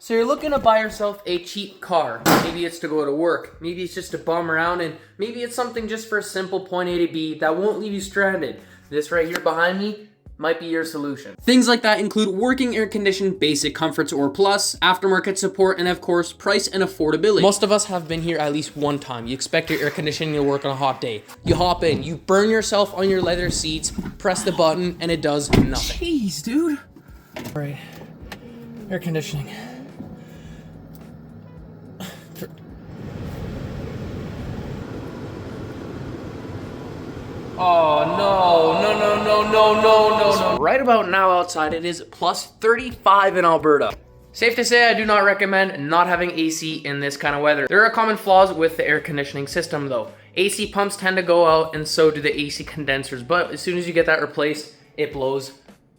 So you're looking to buy yourself a cheap car. Maybe it's to go to work. Maybe it's just to bum around, and maybe it's something just for a simple point A to B that won't leave you stranded. This right here behind me might be your solution. Things like that include working air conditioned basic comforts or plus, aftermarket support, and of course, price and affordability. Most of us have been here at least one time. You expect your air conditioning to work on a hot day. You hop in, you burn yourself on your leather seats, press the button, and it does nothing. Jeez, dude. All right, air conditioning. Oh, no. Right about now outside, it is plus 35 in Alberta. Safe to say, I do not recommend not having AC in this kind of weather. There are common flaws with the air conditioning system though. AC pumps tend to go out and so do the AC condensers, but as soon as you get that replaced, it blows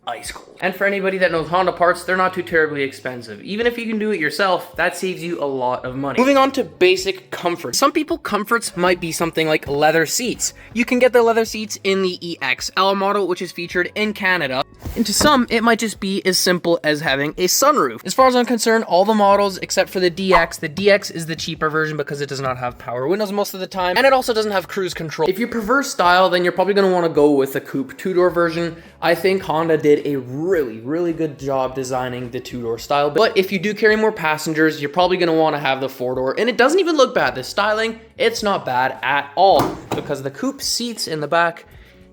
ice cold. And for anybody that knows Honda parts, they're not too terribly expensive. Even if you can do it yourself, that saves you a lot of money. Moving on to basic comfort. Some people comforts might be something like leather seats. You can get the leather seats in the EXL model, which is featured in Canada. And to some, it might just be as simple as having a sunroof. As far as I'm concerned, all the models except for the DX is the cheaper version because it does not have power windows most of the time, and it also doesn't have cruise control. If you prefer style, then you're probably gonna wanna go with the coupe two-door version. I think Honda did a really good job designing the two-door style. But if you do carry more passengers, you're probably gonna wanna have the four-door, and it doesn't even look bad. The styling, it's not bad at all because the coupe seats in the back,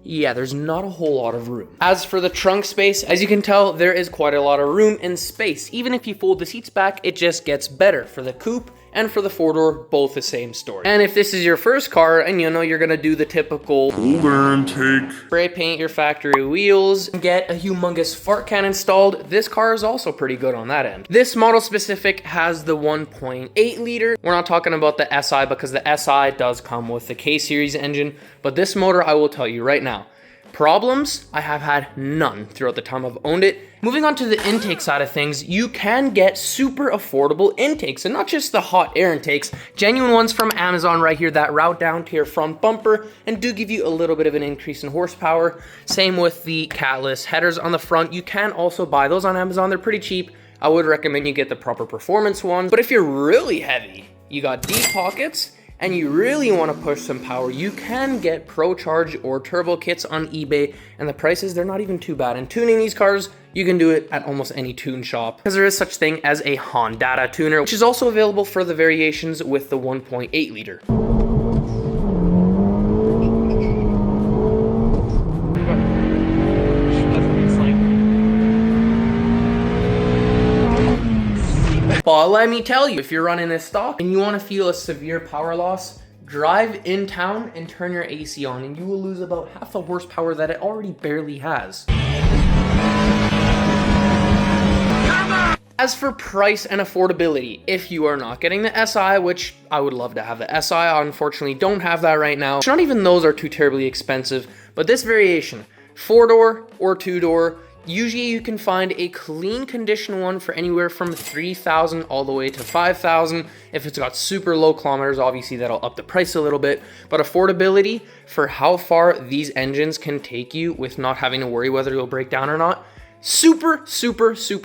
yeah, there's not a whole lot of room. As for the trunk space, as you can tell, there is quite a lot of room and space. Even if you fold the seats back, it just gets better. For the coupe and for the four-door, both the same story. And if this is your first car and you know you're gonna do the typical spray paint your factory wheels, and get a humongous fart can installed, this car is also pretty good on that end. This model specific has the 1.8 liter. We're not talking about the SI because the SI does come with the K-series engine, but this motor, I will tell you right now, problems, I have had none throughout the time I've owned it. Moving on to the intake side of things, you can get super affordable intakes, and not just the hot air intakes, genuine ones from Amazon right here that route down to your front bumper and do give you a little bit of an increase in horsepower. Same with the catless headers on the front. You can also buy those on Amazon. They're pretty cheap. I would recommend you get the proper performance ones. But if you're really heavy, you got deep pockets, and you really want to push some power, you can get Pro Charge or Turbo kits on eBay, and the prices, they're not even too bad. And tuning these cars, you can do it at almost any tune shop because there is such thing as a Honda tuner, which is also available for the variations with the 1.8 liter. But let me tell you, if you're running this stock and you want to feel a severe power loss, drive in town and turn your AC on and you will lose about half the horsepower that it already barely has. As for price and affordability, if you are not getting the SI, which I would love to have the SI, I unfortunately don't have that right now. Not even those are too terribly expensive, but this variation, 4-door or 2-door, usually you can find a clean condition one for anywhere from 3,000 all the way to 5,000. If it's got super low kilometers, obviously that'll up the price a little bit, but affordability for how far these engines can take you with not having to worry whether you'll break down or not, super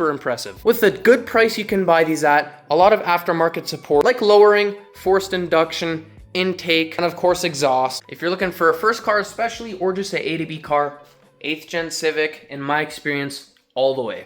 impressive. With the good price you can buy these at, a lot of aftermarket support like lowering, forced induction, intake, and of course exhaust. If you're looking for a first car especially, or just an A to B car, 8th Gen Civic, in my experience, all the way.